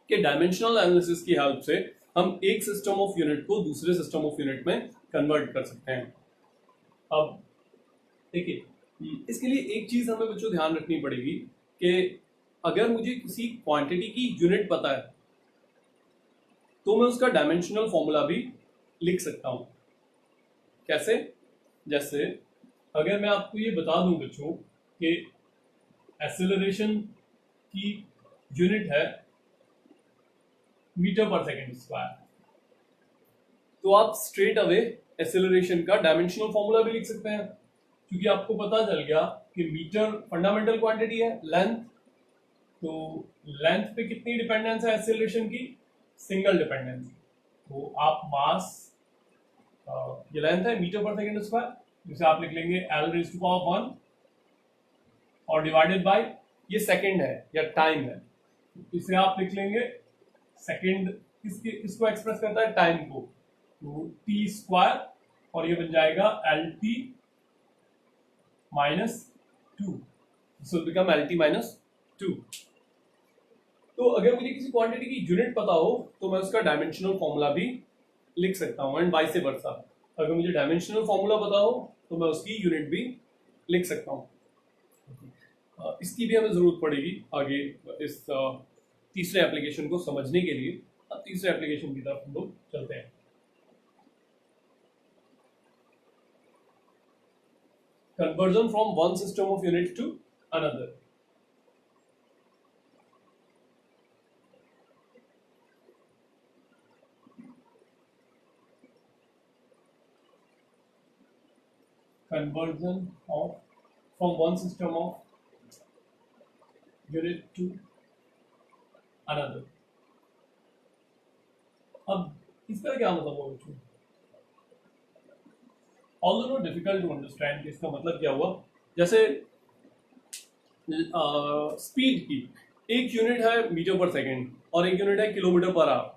कि डायमेंशनल एनालिसिस की हेल्प से हम एक सिस्टम ऑफ यूनिट को दूसरे सिस्टम ऑफ यूनिट में कन्वर्ट कर सकते हैं. अब देखिए, इसके लिए एक चीज हमें बच्चों ध्यान रखनी पड़ेगी कि अगर मुझे किसी क्वांटिटी की यूनिट पता है तो मैं उसका डायमेंशनल फॉर्मूला भी लिख सकता हूं. कैसे? जैसे अगर मैं आपको ये बता दूं बच्चों कि एक्सेलरेशन की यूनिट है मीटर पर सेकेंड स्क्वायर, तो आप स्ट्रेट अवे एक्सेलरेशन का डायमेंशनल फॉर्मूला भी लिख सकते हैं, क्योंकि आपको पता चल गया कि मीटर फंडामेंटल क्वांटिटी है, लेंथ. तो लेंथ पे कितनी डिपेंडेंस है एक्सेलरेशन की? Single dependence. तो आप मास, ये लेंथ है मीटर पर सेकेंड स्क्वायर, जिसे आप लिख लेंगे L रेज़ टू पावर 1 और डिवाइडेड बाय ये सेकंड है या टाइम है, इसे आप लिख लेंगे सेकंड. इसको एक्सप्रेस करता है टाइम को, तो टी स्क्वायर, और ये बन जाएगा LT minus 2. This will become LT minus 2. तो अगर मुझे किसी क्वांटिटी की यूनिट पता हो तो मैं उसका डायमेंशनल फॉर्मूला भी लिख सकता हूं, एंड वाइस वर्सा. अगर मुझे डायमेंशनल फॉर्मूला पता हो तो मैं उसकी यूनिट भी लिख सकता हूँ. इसकी भी हमें जरूरत पड़ेगी आगे इस तीसरे एप्लीकेशन को समझने के लिए. अब तीसरे एप्लीकेशन की तरफ हम लोग चलते हैं. Conversion from one system of unit to another. Conversion of from one system of unit to another. अब इसका क्या मतलब होगा बच्चों? Although not difficult to understand कि इसका मतलब क्या हुआ. जैसे स्पीड की एक यूनिट है मीटर पर सेकेंड और एक यूनिट है किलोमीटर पर आवर.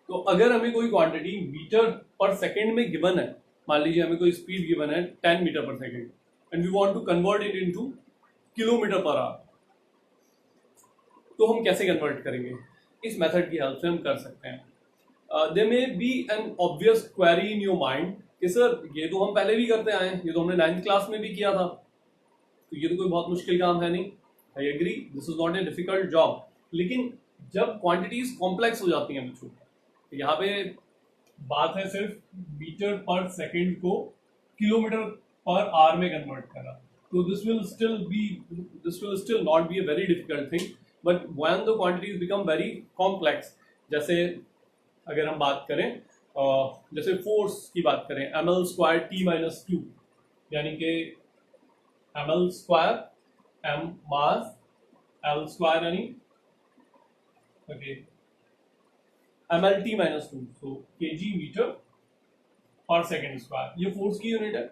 तो अगर हमें कोई क्वांटिटी मीटर पर सेकेंड में गिवन है, मान लीजिए हमें कोई स्पीड गिवन है 10 मीटर पर second, and we want to convert it into kilometre per hour, तो हम कैसे कन्वर्ट करेंगे? इस मेथड की हेल्प से हम कर सकते हैं. There may be an obvious query in your mind कि सर ये तो हम पहले भी करते आए हैं, ये तो हमने 9th क्लास में भी किया था, तो ये तो कोई बहुत मुश्किल काम है नहीं. I agree, this is not a difficult job. लेकिन जब क्वांटिटीज कॉम्प्लेक्स हो जाती हैं बच्चों, तो यहाँ पे बात है सिर्फ मीटर पर सेकेंड को किलोमीटर पर आवर में कन्वर्ट करना. तो this will still not be a very difficult thing, but when the quantities become very complex, जैसे अगर हम बात करें जैसे फोर्स की बात करें, ml स्क्वायर t माइनस 2, यानी कि ml square m mass L square यानी okay M L T minus two, so K G metre पर सेकेंड स्क्वायर, ये फोर्स की यूनिट है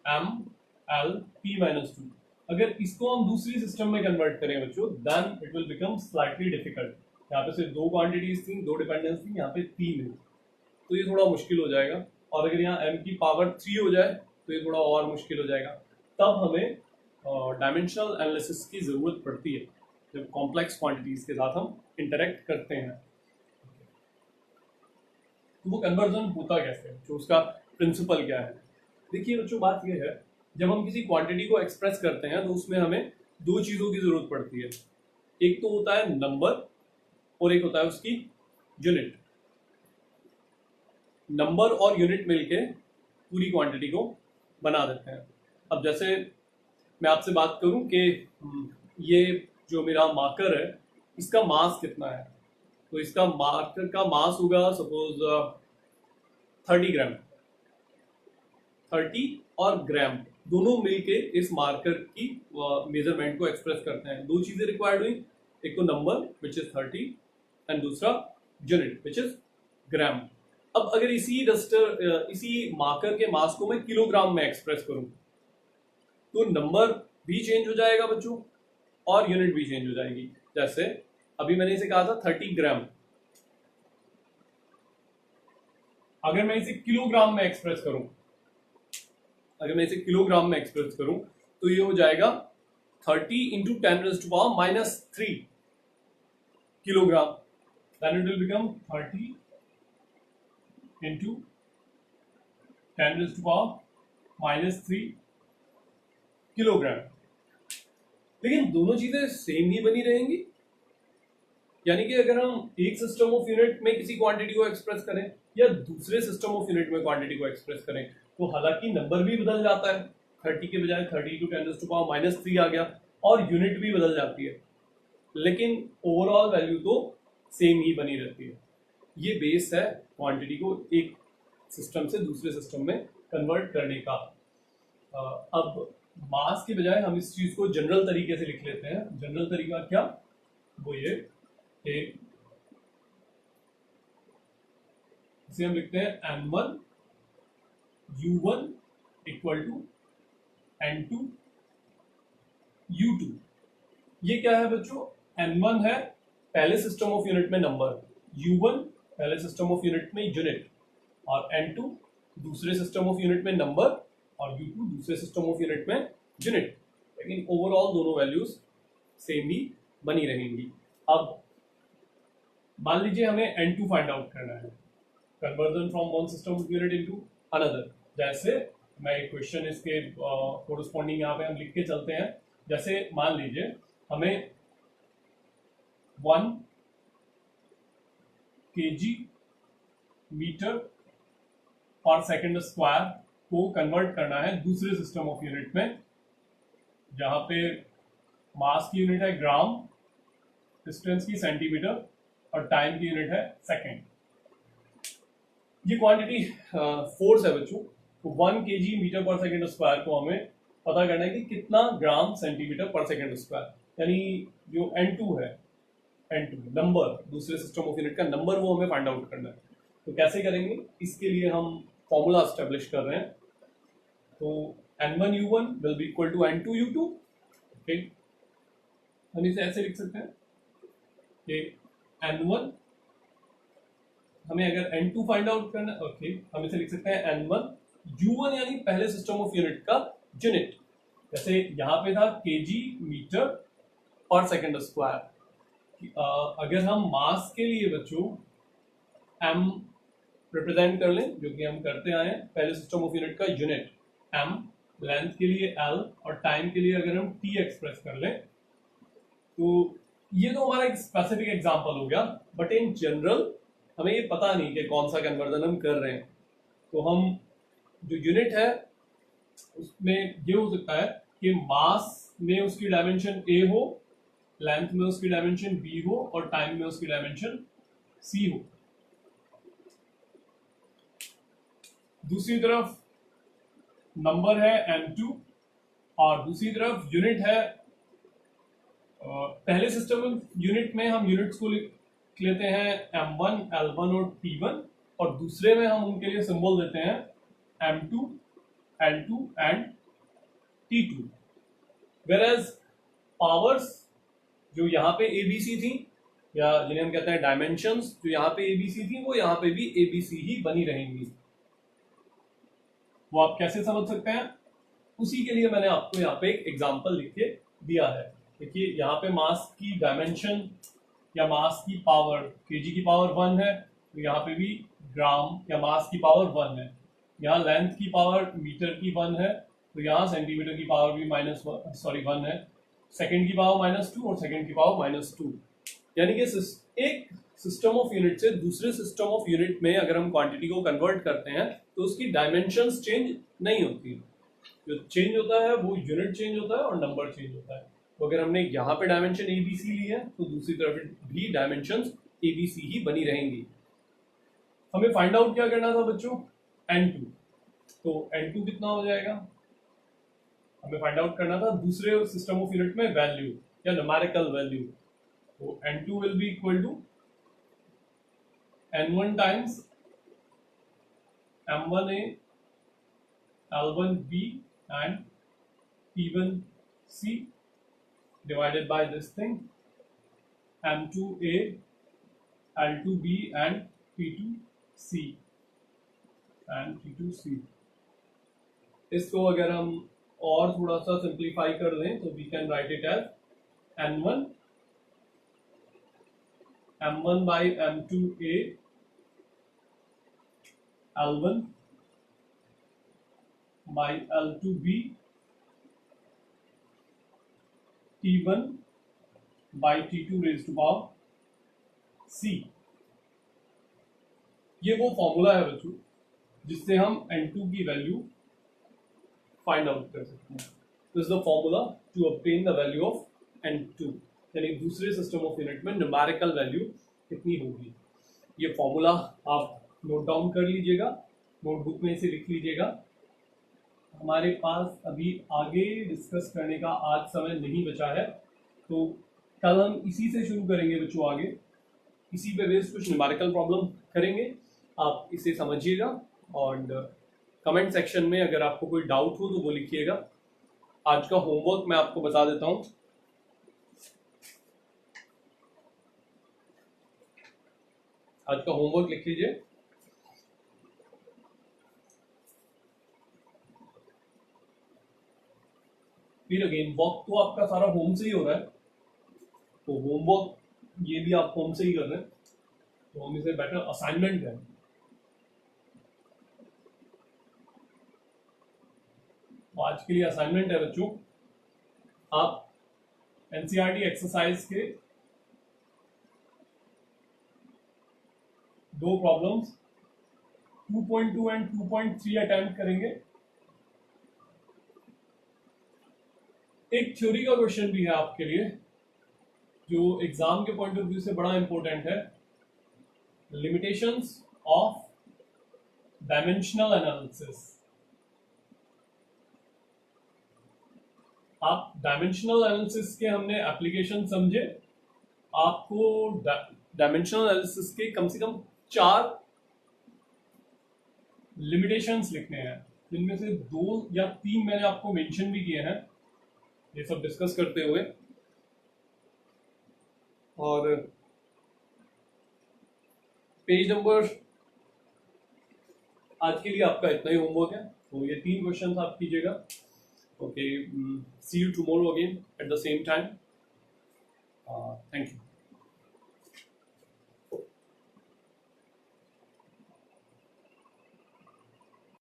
M L P minus two. अगर इसको हम दूसरी सिस्टम में कन्वर्ट करें बच्चों, then it will become slightly difficult. यहाँ पे सिर्फ दो क्वांटिटीज थी, दो डिपेंडेंस थी, यहाँ पे तीन है, तो ये थोड़ा मुश्किल हो जाएगा। और अगर यहाँ m की पावर 3 हो जाए तो ये थोड़ा और मुश्किल हो जाएगा। तब हमें डायमेंशनल एनालिसिस की जरूरत पड़ती है जब कॉम्प्लेक्स क्वांटिटीज के साथ हम इंटरेक्ट करते हैं। तो वो कन्वर्जन होता कैसे है, जो उसका प्रिंसिपल क्या है। देखिए बच्चों, बात ये है, जब हम किसी क्वांटिटी को एक्सप्रेस करते हैं तो उसमें हमें दो चीजों की जरूरत पड़ती है। एक तो होता है नंबर और एक होता है उसकी यूनिट। नंबर और यूनिट मिलके पूरी क्वांटिटी को बना देते हैं। अब जैसे मैं आपसे बात करूं कि ये जो मेरा मार्कर है इसका मास कितना है, तो इसका मार्कर का मास होगा सपोज 30 ग्राम। 30 और ग्राम दोनों मिलके इस मार्कर की मेजरमेंट को एक्सप्रेस करते हैं। दो चीजें रिक्वायर्ड हुई, एक तो नंबर विच इज 30 एंड दूसरा यूनिट विच इज ग्राम। अब अगर इसी मार्कर के मास को मैं किलोग्राम में एक्सप्रेस करूं तो नंबर भी चेंज हो जाएगा बच्चों और यूनिट भी चेंज हो जाएगी। जैसे अभी मैंने इसे कहा था 30 ग्राम, अगर मैं इसे किलोग्राम में एक्सप्रेस करूं, तो ये हो जाएगा 30 into 10⁻³ kilogram. Then it will become 30 into 10⁻³ kilogram. लेकिन दोनों चीजें सेम ही बनी रहेंगी, यानी कि अगर हम एक सिस्टम ऑफ यूनिट में किसी क्वांटिटी को एक्सप्रेस करें या दूसरे सिस्टम ऑफ यूनिट में क्वांटिटी को एक्सप्रेस करें तो हालांकि नंबर भी बदल जाता है, 30 के बजाय 30 टू 10⁻³ आ गया और यूनिट भी बदल जाती है, लेकिन ओवरऑल वैल्यू तो सेम ही बनी रहती है। ये बेस है क्वांटिटी को एक सिस्टम से दूसरे सिस्टम में कन्वर्ट करने का। अब मास के बजाय हम इस चीज को जनरल तरीके से लिख लेते हैं। जनरल तरीका क्या, वो ये इसे हम लिखते हैं n1 u1 equal to n2 u2। ये क्या है बच्चों, n1 है पहले सिस्टम ऑफ यूनिट में नंबर, u1 पहले सिस्टम ऑफ यूनिट में यूनिट और n2 दूसरे सिस्टम ऑफ यूनिट में नंबर और u2 दूसरे सिस्टम ऑफ यूनिट में यूनिट। लेकिन ओवरऑल दोनों वैल्यूज सेम ही बनी रहेंगी। अब मान लीजिए हमें n2 फाइंड आउट करना है, conversion from one system of unit into another. जैसे मैं एक क्वेश्चन इसके कोरस्पॉन्डिंग यहाँ पे हम लिख के चलते हैं। जैसे मान लीजिए हमें 1 kg मीटर पर सेकेंड स्क्वायर को कन्वर्ट करना है दूसरे सिस्टम ऑफ यूनिट में, जहां पे मास की यूनिट है ग्राम, डिस्टेंस की सेंटीमीटर और टाइम की यूनिट है सेकेंड। ये क्वांटिटी फोर्स है बच्चों, तो 1 kg मीटर पर सेकेंड स्क्वायर को हमें पता करना है कि कितना ग्राम सेंटीमीटर पर सेकेंड स्क्वायर, यानी जो n2 है, n2 नंबर दूसरे सिस्टम ऑफ यूनिट का नंबर, वो हमें फाइंड आउट करना है। तो कैसे करेंगे, इसके लिए हम फॉर्मूला एस्टेब्लिश कर रहे हैं। तो n1 u1 will be equal to n2 u2। Okay, हम इसे ऐसे लिख सकते हैं कि n1 हमें अगर n2 फाइंड आउट करना है, ओके हम इसे लिख सकते हैं n1 u1 यानी पहले सिस्टम ऑफ यूनिट का यूनिट। जैसे यहाँ पे था kg मीटर पर सेकेंड स्क्वायर। अगर हम मास के लिए बच्चों m रिप्रेजेंट कर लें, जो कि हम करते आए हैं, पहले सिस्टम ऑफ यूनिट का यूनिट m, लेंथ के लिए l और टाइम के लिए अगर हम t एक्सप्रेस कर लें, तो ये तो हमारा एक स्पेसिफिक एग्जांपल हो गया। बट इन जनरल हमें ये पता नहीं कि कौन सा कन्वर्जन हम कर रहे हैं, तो हम जो यूनिट है उसमें ये हो सकता है कि मास में उसकी डायमेंशन a हो, लेंथ में उसकी डायमेंशन b हो और टाइम में उसकी डायमेंशन c हो। दूसरी तरफ नंबर है n2 और दूसरी तरफ यूनिट है पहले सिस्टम यूनिट में हम यूनिट्स को लिख लेते हैं M1, L1 और T1, और दूसरे में हम उनके लिए सिंबल देते हैं M2, L2 and T2। Whereas powers जो यहाँ पे ABC थी, या जिन्हें हम कहते हैं डायमेंशंस, जो यहाँ पे ABC थी वो यहाँ पे भी ABC ही बनी रहेंगी। वो आप कैसे समझ सकते हैं, उसी के लिए मैंने आपको यहाँ पे एक एग्जांपल लिख के दिया है। देखिए यहाँ पे मास की डायमेंशन या मास की पावर केजी की पावर 1 है, तो यहाँ पे भी ग्राम या मास की पावर 1 है। यहाँ लेंथ की पावर मीटर की 1 है, तो यहाँ सेंटीमीटर की पावर भी 1 है। सेकंड की पावर -2 और सेकंड की पावर -2। यानी कि एक सिस्टम ऑफ यूनिट से दूसरे सिस्टम ऑफ यूनिट में अगर हम क्वांटिटी को कन्वर्ट करते हैं तो उसकी डायमेंशंस चेंज नहीं होती। जो चेंज होता है वो यूनिट चेंज होता है और नंबर चेंज होता है। तो अगर हमने यहाँ पे डायमेंशन ABC ली है तो दूसरी तरफ भी डायमेंशंस ABC ही बनी रहेंगी। हमें फाइंड आउट क्या करना था बच्चों, N2। तो N2 कितना हो जाएगा, हमें फाइंड आउट करना था दूसरे सिस्टम ऑफ यूनिट में वैल्यू या न्यूमेरिकल वैल्यू। तो N2 will be equal to N1 times M1A, L1B and T1C divided by this thing M2A, L2B and T2C and T2C। इसको अगर हम और थोड़ा सा सिंप्लीफाई कर दें तो we can write it as M1 by M2A, L1 by L2B, T1 by T2 raised to power C। ये वो फॉर्मूला है बच्चों जिससे हम N2 की वैल्यू फाइंड आउट कर सकते हैं। This is the formula to obtain the value of N2, यानी दूसरे सिस्टम ऑफ यूनिट में न्यूमेरिकल वैल्यू कितनी होगी। ये फॉर्मूला आप नोट डाउन कर लीजिएगा, नोटबुक में इसे लिख लीजिएगा। हमारे पास अभी आगे डिस्कस करने का आज समय नहीं बचा है, तो कल हम इसी से शुरू करेंगे बच्चों। आगे इसी पे बेस्ड कुछ न्यूमेरिकल प्रॉब्लम करेंगे। आप इसे समझिएगा और कमेंट सेक्शन में अगर आपको कोई डाउट हो तो वो लिखिएगा। आज का होमवर्क मैं आपको बता देता हूँ। आज का होमवर्क लिख लीजिए। फिर अगेन वर्क तो आपका सारा होम से ही हो रहा है, तो होमवर्क ये भी आप होम से ही कर रहे हैं, तो हम इसे बेटर असाइनमेंट करें। तो आज के लिए असाइनमेंट है बच्चों, आप एनसीईआरटी एक्सरसाइज के 2 प्रॉब्लम्स 2.2 एंड 2.3 अटेम्प्ट करेंगे। एक थ्योरी का क्वेश्चन भी है आपके लिए जो एग्जाम के पॉइंट ऑफ व्यू से बड़ा इंपॉर्टेंट है, लिमिटेशंस ऑफ डायमेंशनल एनालिसिस। आप डायमेंशनल एनालिसिस के हमने एप्लीकेशन समझे, आपको डायमेंशनल एनालिसिस के कम से कम 4 लिमिटेशंस लिखने हैं, जिनमें से 2 या 3 मैंने आपको मेंशन भी किए हैं ये सब डिस्कस करते हुए। और पेज नंबर आज के लिए आपका इतना ही होमवर्क है, तो ये 3 क्वेश्चन आप कीजिएगा। Okay, see you tomorrow again at the same time. Thank you.